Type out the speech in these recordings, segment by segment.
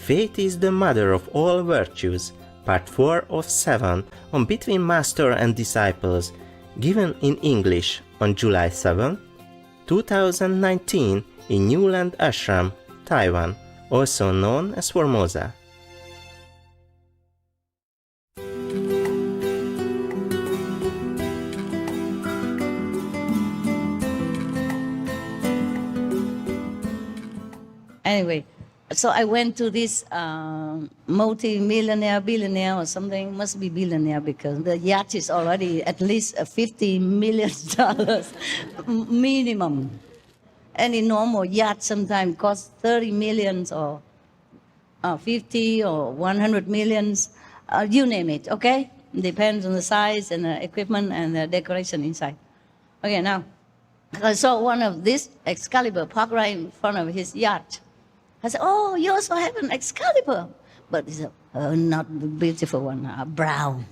Faith is the mother of all virtues, part 4 of 7 on Between Master and Disciples, given in English on July 7, 2019 in Newland Ashram, Taiwan, also known as Formosa. Anyway, so I went to this multi-millionaire, billionaire or something, must be billionaire because the yacht is already at least $50 million minimum. Any normal yacht sometimes costs 30 millions or 50 or 100 millions, you name it, okay? Depends on the size and the equipment and the decoration inside. Okay, now, I saw one of this Excalibur parked right in front of his yacht. I said, oh, you also have an Excalibur. But it's not the beautiful one, brown.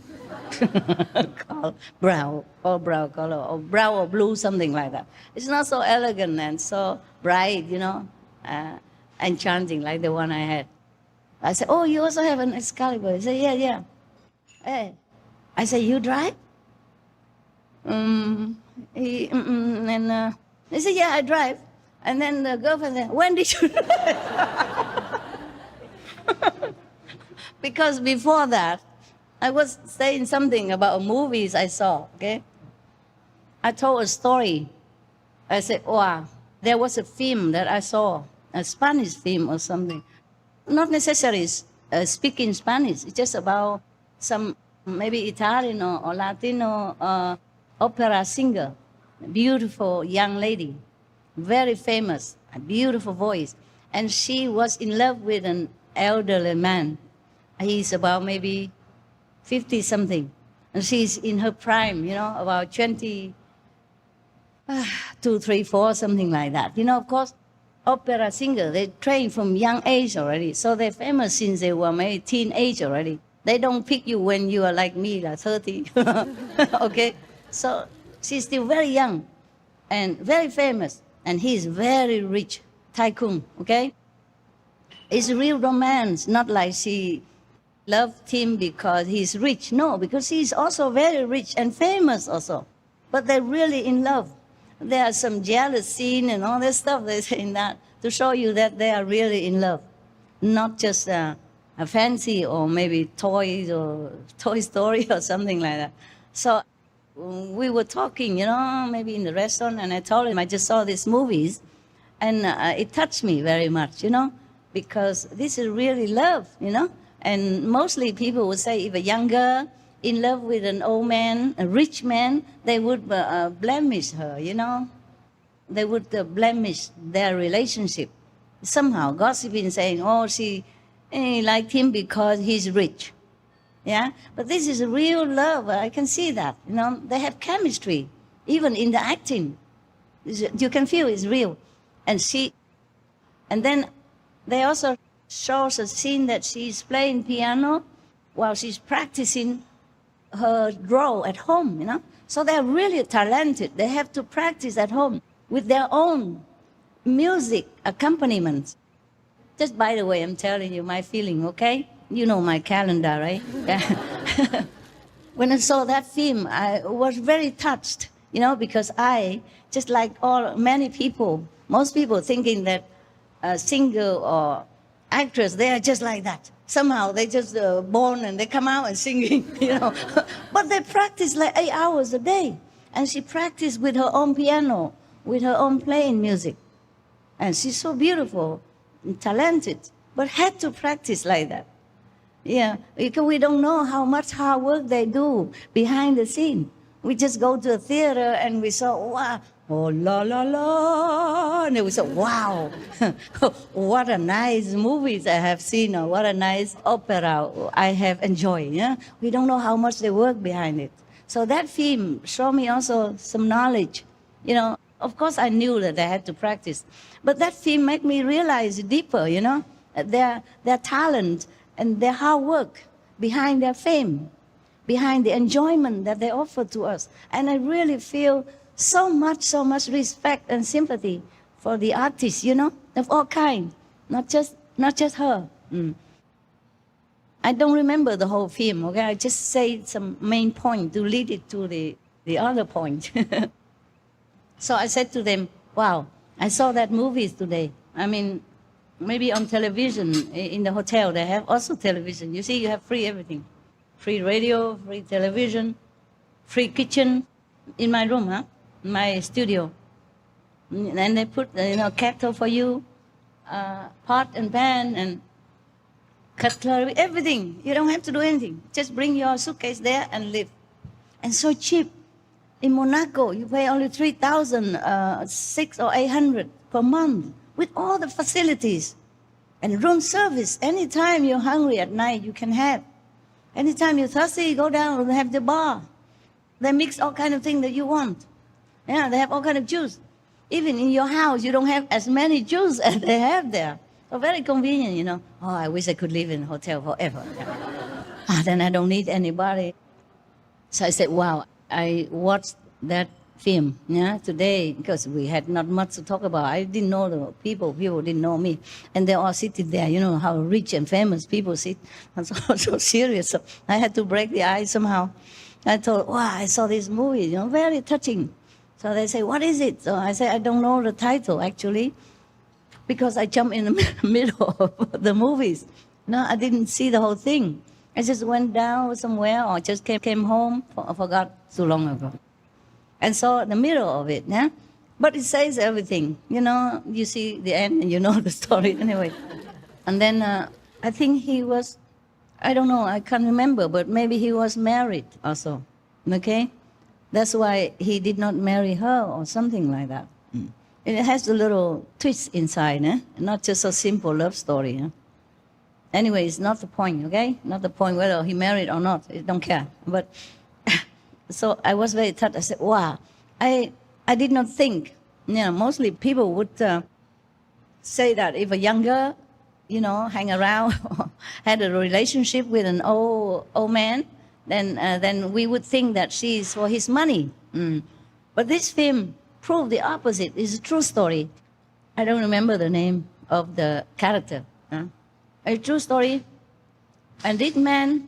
brown color, or brown or blue, something like that. It's not so elegant and so bright, enchanting like the one I had. I said, oh, you also have an Excalibur? He said, yeah. Hey. I said, you drive? He said, yeah, I drive. And then the girlfriend said, when did you drive? Because before that, I was saying something about movies I saw, okay? I told a story. I said, wow, there was a film that I saw, a Spanish film or something. Not necessarily speaking Spanish, it's just about some maybe Italian or Latino opera singer, beautiful young lady, very famous, a beautiful voice. And she was in love with an elderly man. He's about maybe 50-something. And she's in her prime, about 22, 3, 4, something like that. Of course, opera singer, they train from young age already. So they're famous since they were maybe teenage already. They don't pick you when you are like me, like 30. Okay? So she's still very young and very famous. And he's very rich, tycoon, okay? It's real romance, not like she loved him because he's rich. No, because he's also very rich and famous also. But they're really in love. There are some jealous scene and all that stuff they say in that to show you that they are really in love. Not just a fancy or maybe toys or Toy Story or something like that. So we were talking, maybe in the restaurant, and I told him I just saw these movies, and it touched me very much, because this is really love, And mostly people would say if a young girl in love with an old man, a rich man, they would blemish her, They would blemish their relationship. Somehow, gossiping, saying, oh, she liked him because he's rich. Yeah, but this is real love. I can see that. They have chemistry, even in the acting. You can feel it's real. And then they also show us a scene that she's playing piano while she's practicing her draw at home. So they're really talented. They have to practice at home with their own music accompaniment. Just by the way, I'm telling you my feeling, okay? You know my calendar, right? When I saw that film, I was very touched, because I, just like many people, most people thinking that a singer or actress, they are just like that. Somehow they just born and they come out and singing, But they practice like 8 hours a day. And she practiced with her own piano, with her own playing music. And she's so beautiful and talented, but had to practice like that. Yeah, because we don't know how much hard work they do behind the scene. We just go to a theater and we saw, wow, oh, la, la, la. And we said, wow, what a nice movies I have seen, or what a nice opera I have enjoyed. Yeah? We don't know how much they work behind it. So that film showed me also some knowledge. Of course I knew that I had to practice. But that film made me realize deeper, their talent and their hard work behind their fame, behind the enjoyment that they offer to us. And I really feel so much respect and sympathy for the artists, of all kinds, not just her. I don't remember the whole film, okay? I just say some main point to lead it to the other point. So I said to them, wow, I saw that movies today. I mean, maybe on television, in the hotel, they have also television. You see, you have free everything. Free radio, free television, free kitchen in my room, my studio. And they put, kettle for you, pot and pan and cutlery, everything. You don't have to do anything. Just bring your suitcase there and live. And so cheap. In Monaco, you pay only 3,000, 600 or 800 per month with all the facilities. And room service. Anytime you're hungry at night, you can have. Anytime you're thirsty, go down and have the bar. They mix all kind of things that you want. Yeah, they have all kind of juice. Even in your house, you don't have as many juice as they have there. So very convenient, Oh, I wish I could live in a hotel forever. Then I don't need anybody. So I said, wow, I watched that film today because we had not much to talk about. I didn't know the people didn't know me. And they're all sitting there, how rich and famous people sit. I'm so serious. So I had to break the ice somehow. I thought, wow, I saw this movie, very touching. So they say, what is it? So I say, I don't know the title, actually, because I jumped in the middle of the movies. No, I didn't see the whole thing. I just went down somewhere or just came home. I forgot too long ago. And saw the middle of it, yeah? But it says everything. You see the end and you know the story anyway. And then I think he was, I don't know, I can't remember, but maybe he was married also, okay? That's why he did not marry her or something like that. It has a little twist inside, not just a simple love story. Anyway, it's not the point, okay? Not the point whether he married or not. I don't care. But so I was very touched. I said, wow, I did not think. Mostly people would say that if a younger, hang around, had a relationship with an old man, then we would think that she's for his money. But this film proved the opposite. It's a true story. I don't remember the name of the character. A true story. And this man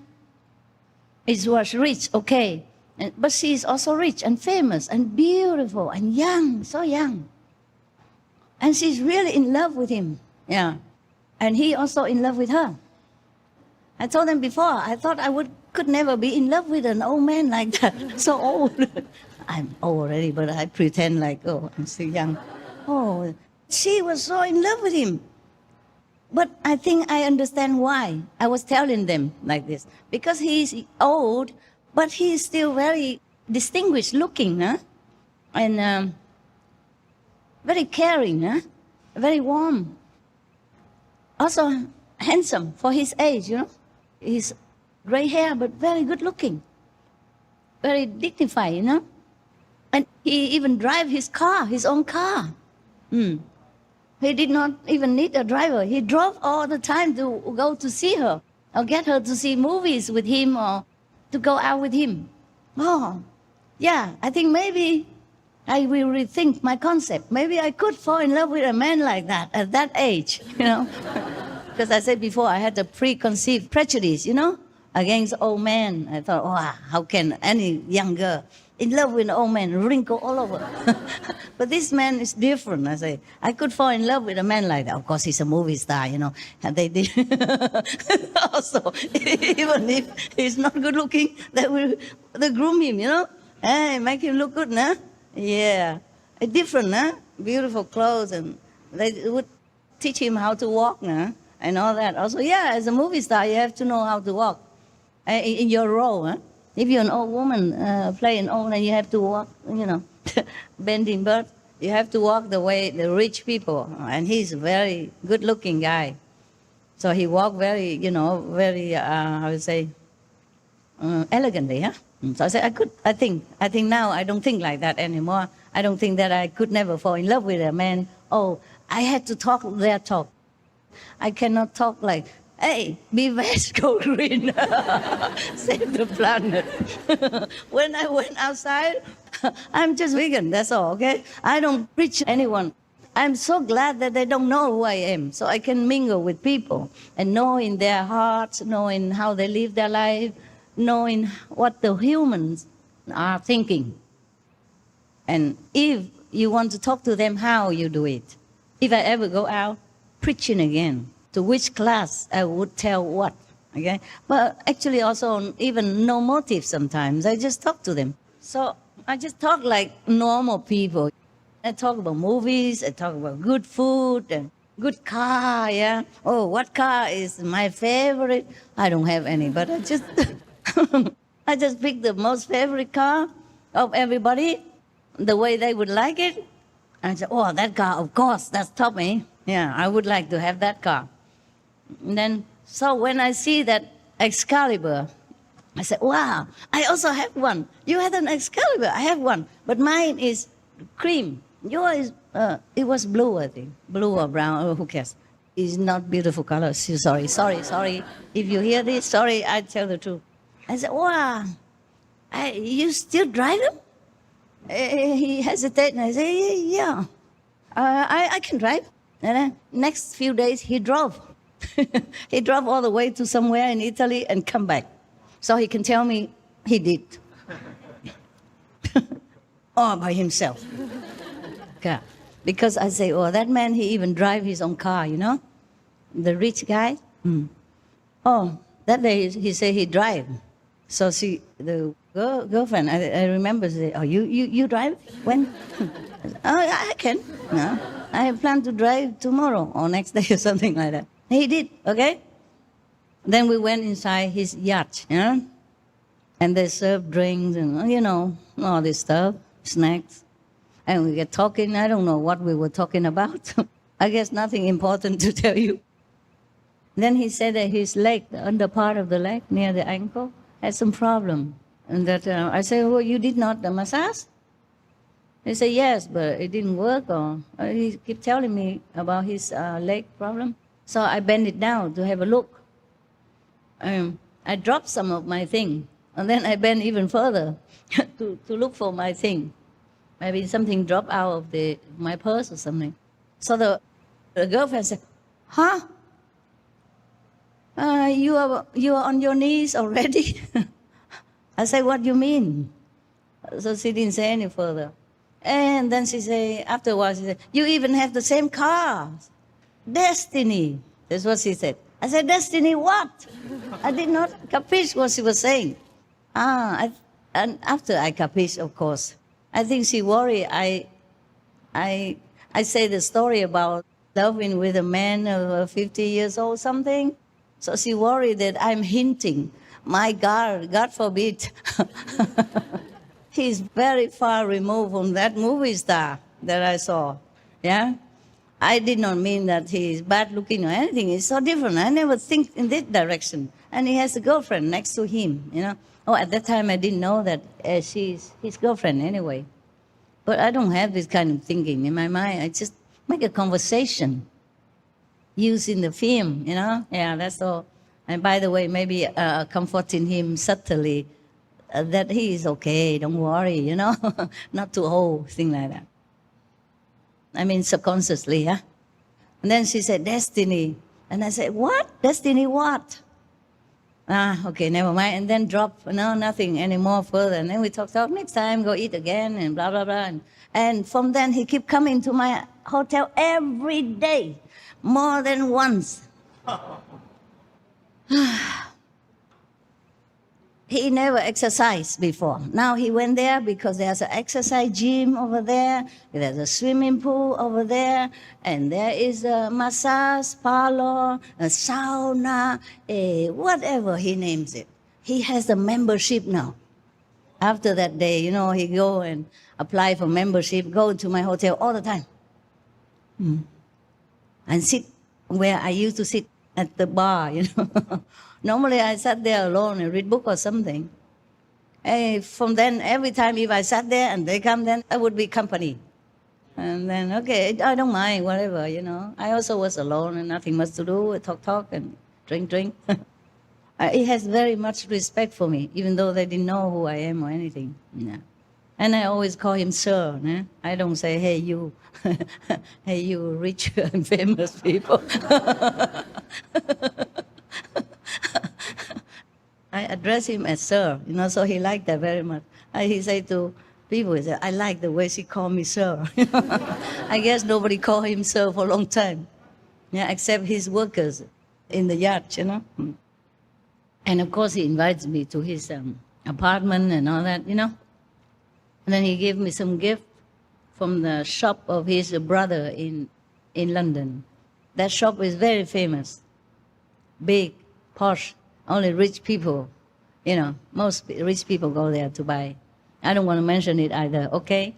was rich, okay. But she is also rich and famous and beautiful and young, so young. And she's really in love with him. Yeah. And he also in love with her. I told them before, I thought I could never be in love with an old man like that, so old. I'm old already, but I pretend like, I'm still young. Oh, she was so in love with him. But I think I understand why. I was telling them like this. Because he's old, but he's still very distinguished looking, and very caring, very warm. Also handsome for his age, He's gray hair, but very good looking. Very dignified, And he even drive his car, his own car. He did not even need a driver. He drove all the time to go to see her or get her to see movies with him or to go out with him. Oh, yeah, I think maybe I will rethink my concept. Maybe I could fall in love with a man like that at that age, Because I said before, I had a preconceived prejudice, against old men. I thought, wow, how can any young girl in love with an old man, wrinkle all over? But this man is different, I say. I could fall in love with a man like that. Of course, he's a movie star, And they did. Also, even if he's not good looking, they groom him, Hey, make him look good, Yeah. Different, Beautiful clothes, and they would teach him how to walk, and all that. Also, yeah, as a movie star, you have to know how to walk in your role. If you're an old woman playing old, and you have to walk, bending bird, you have to walk the way the rich people. And he's a very good-looking guy. So he walked very, very, elegantly, So I said, I think now I don't think like that anymore. I don't think that I could never fall in love with a man. Oh, I had to talk their talk. I cannot talk like, hey, be veg, go green, save the planet. When I went outside, I'm just vegan, that's all, okay? I don't preach anyone. I'm so glad that they don't know who I am, so I can mingle with people and know in their hearts, knowing how they live their life, knowing what the humans are thinking. And if you want to talk to them, how you do it. If I ever go out preaching again, to which class I would tell what, okay? But actually also even no motive sometimes. I just talk to them. So I just talk like normal people. I talk about movies, I talk about good food and good car, yeah. Oh, what car is my favorite? I don't have any, but I just I just pick the most favorite car of everybody, the way they would like it. I say, oh, that car, of course, that's top, eh? Yeah, I would like to have that car. And then, so when I see that Excalibur, I said, wow, I also have one. You had an Excalibur, I have one, but mine is cream. Yours, it was blue, I think. Blue or brown, oh, who cares? It's not beautiful color. Sorry. If you hear this, sorry, I tell the truth. I said, wow, you still drive them? He hesitated, and I said, yeah, I can drive. And then next few days, he drove. He drove all the way to somewhere in Italy and come back. So he can tell me he did. All by himself. Yeah. Because I say, oh, that man, he even drive his own car, you know? The rich guy. Oh, that day he said he drive. So the girlfriend, I remember, say, oh, you drive? When? Oh, I can. No, I have planned to drive tomorrow or next day or something like that. He did, okay? Then we went inside his yacht, you know? And they served drinks and, you know, all this stuff, snacks. And we get talking. I don't know what we were talking about. I guess nothing important to tell you. Then he said that his leg, the under part of the leg near the ankle, had some problem. And that I said, well, you did not massage? He said, yes, but it didn't work. Or he kept telling me about his leg problem. So I bent it down to have a look. I dropped some of my thing. And then I bent even further to look for my thing. Maybe something dropped out of my purse or something. So the girlfriend said, huh? You are on your knees already? I said, what do you mean? So she didn't say any further. And then she said, afterwards, she said, you even have the same car. Destiny. That's what she said. I said, destiny what? I did not capiche what she was saying. And after I capiche, of course, I think she worried. I say the story about loving with a man of 50 years old something. So she worried that I'm hinting. My God forbid. He's very far removed from that movie star that I saw. Yeah? I did not mean that he's bad looking or anything. It's so different. I never think in this direction. And he has a girlfriend next to him, you know. Oh, at that time I didn't know that she's his girlfriend anyway. But I don't have this kind of thinking in my mind. I just make a conversation using the film, you know. Yeah, that's all. And by the way, maybe comforting him subtly that he is okay, don't worry, you know. Not too old, thing like that. I mean, subconsciously, yeah. And then she said, destiny. And I said, what? Destiny what? Okay, never mind. And then drop, no, nothing anymore further. And then we talk next time, go eat again, and blah, blah, blah. And from then, he kept coming to my hotel every day, more than once. He never exercised before. Now he went there because there's an exercise gym over there, there's a swimming pool over there, and there is a massage parlor, a sauna, whatever he names it. He has a membership now. After that day, you know, he go and apply for membership, go to my hotel all the time. And sit where I used to sit at the bar, you know. Normally I sat there alone and read book or something. And from then, every time if I sat there and they come, then I would be company. And then, okay, I don't mind, whatever, you know. I also was alone and nothing much to do, talk and drink. He has very much respect for me, even though they didn't know who I am or anything. Yeah. And I always call him sir. Né? I don't say, hey, you. Hey, you rich and famous people. I address him as sir, so he liked that very much. He said to people, he said, I like the way she called me sir. I guess nobody called him sir for a long time, except his workers in the yard, And of course, he invites me to his apartment and all that, And then he gave me some gift from the shop of his brother in London. That shop is very famous, big, posh. Only rich people, most rich people go there to buy. I don't want to mention it either, okay?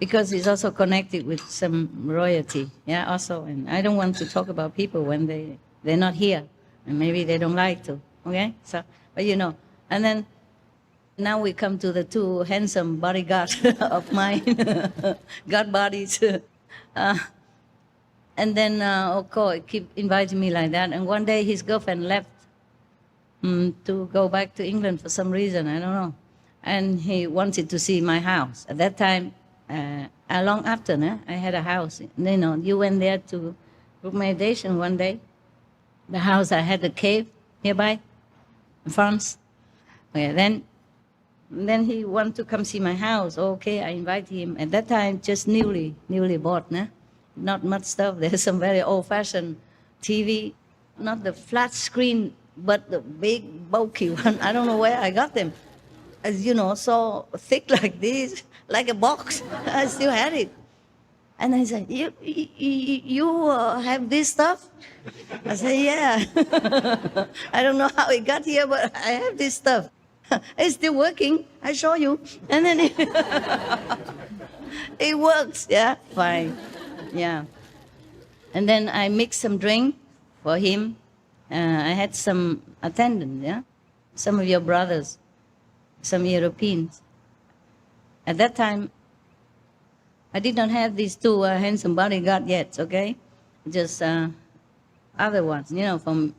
Because it's also connected with some royalty, also. And I don't want to talk about people when they're not here. And maybe they don't like to, okay? So, but And then now we come to the two handsome bodyguards of mine, God bodies. And then, of course, keep inviting me like that. And one day his girlfriend left to go back to England for some reason, I don't know. And he wanted to see my house. At that time, long after, I had a house. You went there to group meditation one day. The house, I had a cave nearby in France. Okay, then he wanted to come see my house. Okay, I invited him. At that time, just newly bought, not much stuff. There's some very old-fashioned TV, not the flat screen, but the big, bulky one. I don't know where I got them. As so thick like this, like a box. I still had it. And I said, you have this stuff? I said, yeah. I don't know how it got here, but I have this stuff. It's still working. I show you. And then it works, fine. Yeah. And then I mixed some drink for him. I had some attendants, some of your brothers, some Europeans. At that time, I did not have these two handsome bodyguards yet, okay? Just other ones, from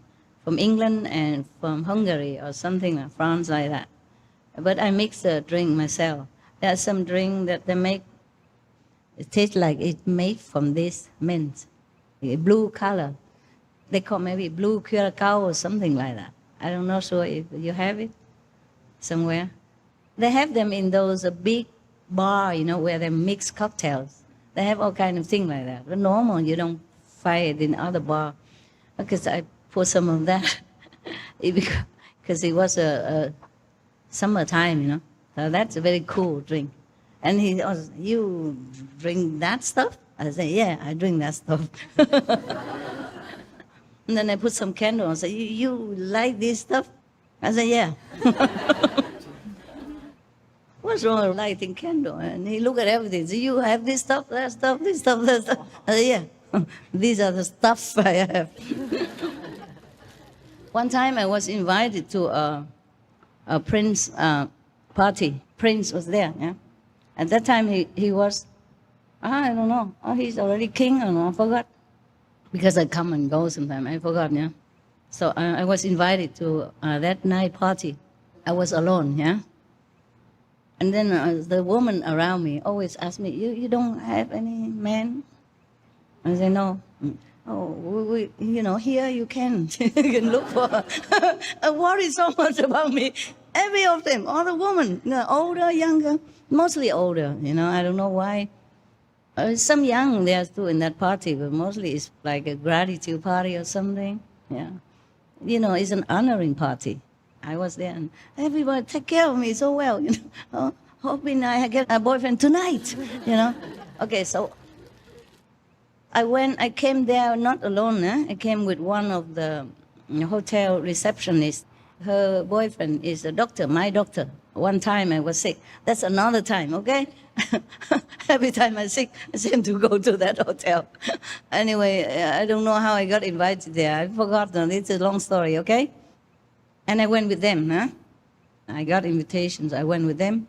England and from Hungary or something like France, like that. But I mix the drink myself. There's some drink that they make, it tastes like it's made from this mint, a blue color. They call maybe blue curacao or something like that. I don't know sure if you have it somewhere. They have them in those big bar, where they mix cocktails. They have all kind of things like that. But normal, you don't find it in other bar. Because I put some of that because it was a summertime, So that's a very cool drink. And he was, you drink that stuff? I said, yeah, I drink that stuff. And then I put some candle and said, you like this stuff? I said, yeah. What's wrong with lighting candle? And he looked at everything. So you have this stuff, that stuff, this stuff, that stuff? I said, yeah. These are the stuff I have. One time I was invited to a Prince party. Prince was there, At that time he was, I don't know, he's already king, I don't know, I forgot. Because I come and go sometimes, I forgot, So I was invited to that night party. I was alone, And then the woman around me always asked me, you don't have any man? I say, no. Oh, here you can. You can look for. I worry so much about me. Every of them, all the women, older, younger, mostly older, I don't know why. Some young there too in that party, but mostly it's like a gratitude party or something. Yeah. It's an honoring party. I was there and everybody take care of me so well, hoping I get a boyfriend tonight, Okay, so I came there not alone, I came with one of the hotel receptionists. Her boyfriend is a doctor, my doctor. One time I was sick. That's another time, okay? Every time I'm sick, I seem to go to that hotel. Anyway, I don't know how I got invited there. I forgot. It's a long story, okay? And I went with them, I got invitations. I went with them.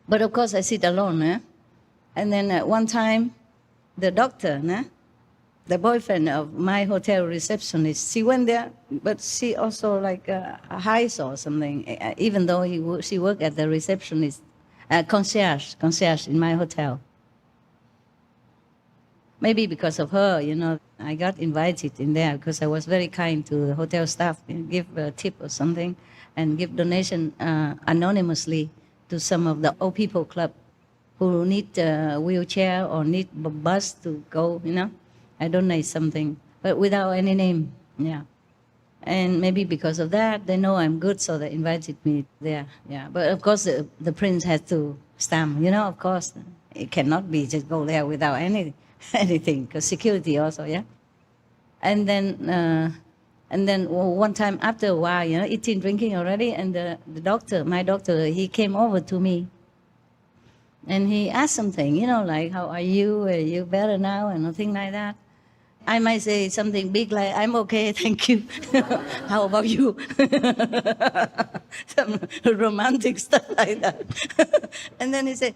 But of course, I sit alone, And then one time, the doctor, the boyfriend of my hotel receptionist, she went there, but she also like a heist or something, even though she worked at the receptionist concierge in my hotel. Maybe because of her, I got invited in there because I was very kind to the hotel staff, give a tip or something, and give donation anonymously to some of the old people club who need a wheelchair or need a bus to go, I donate something, but without any name, yeah. And maybe because of that, they know I'm good, so they invited me there, yeah. But of course, the prince has to stamp, of course. It cannot be just go there without anything, because security also, yeah. And then one time after a while, eating, drinking already, and the doctor, my doctor, he came over to me. And he asked something, like, how are you? Are you better now? And nothing like that. I might say something big like, I'm okay, thank you. How about you? Some romantic stuff like that. And then he said,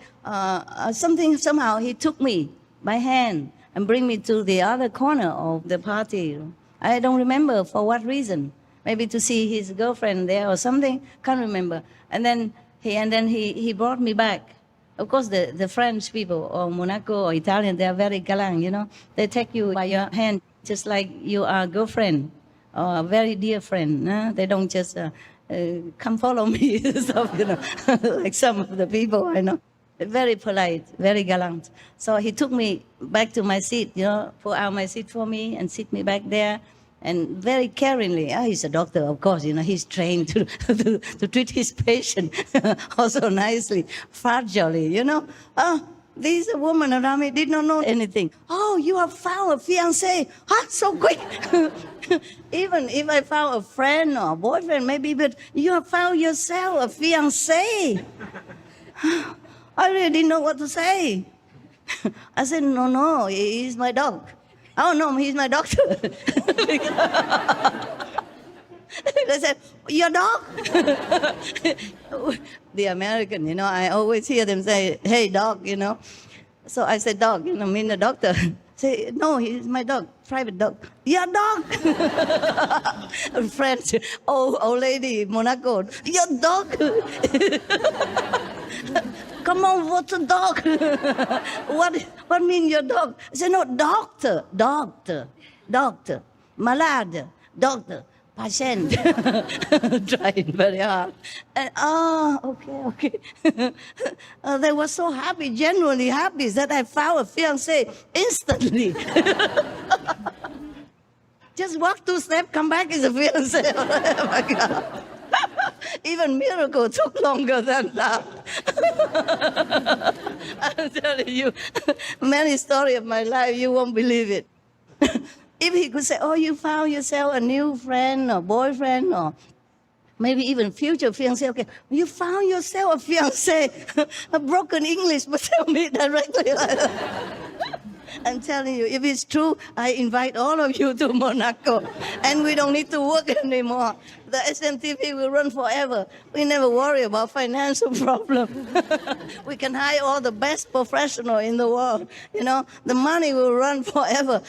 somehow he took me by hand and bring me to the other corner of the party. I don't remember for what reason. Maybe to see his girlfriend there or something, can't remember. And then he brought me back. Of course, the French people or Monaco or Italian, they are very gallant, They take you by your hand just like you are a girlfriend or a very dear friend. They don't just come follow me, stuff, like some of the people I know. Very polite, very gallant. So he took me back to my seat, pull out my seat for me and sit me back there. And very caringly, he's a doctor, of course, he's trained to treat his patient also nicely, fragilely, These women around me did not know anything. Oh, you have found a fiancé. So quick. Even if I found a friend or a boyfriend, maybe, but you have found yourself a fiancé. I really didn't know what to say. I said, no, he's my dog. Oh, no, he's my doctor. They said, your dog? The American, I always hear them say, hey, dog, So I said, dog, mean the doctor. Say, no, he's my dog, private dog. Your dog? French, old lady, Monaco, your dog? Come on, what's a dog? What mean your dog? I said, no, doctor. Malade, doctor, patient. Trying very hard. And, okay. They were so happy, genuinely happy, that I found a fiancé instantly. Just walk 2 steps, come back is a fiancé. Oh my God. Even miracle took longer than that. I'm telling you, many stories of my life, you won't believe it. If he could say, you found yourself a new friend or boyfriend or maybe even future fiancé, okay, you found yourself a fiancé, a broken English, but tell me directly. I'm telling you, if it's true, I invite all of you to Monaco, and we don't need to work anymore. The SMTV will run forever. We never worry about financial problem. We can hire all the best professionals in the world. The money will run forever.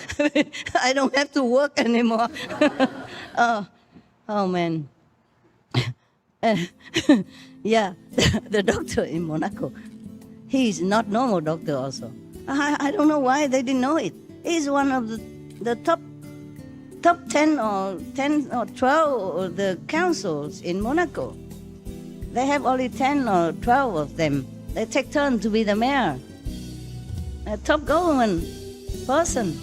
I don't have to work anymore. Oh man. Yeah, the doctor in Monaco, he's not normal doctor also. I don't know why they didn't know it. He's one of the top 10 or 12 of the councils in Monaco. They have only 10 or 12 of them. They take turns to be the mayor. A top government person.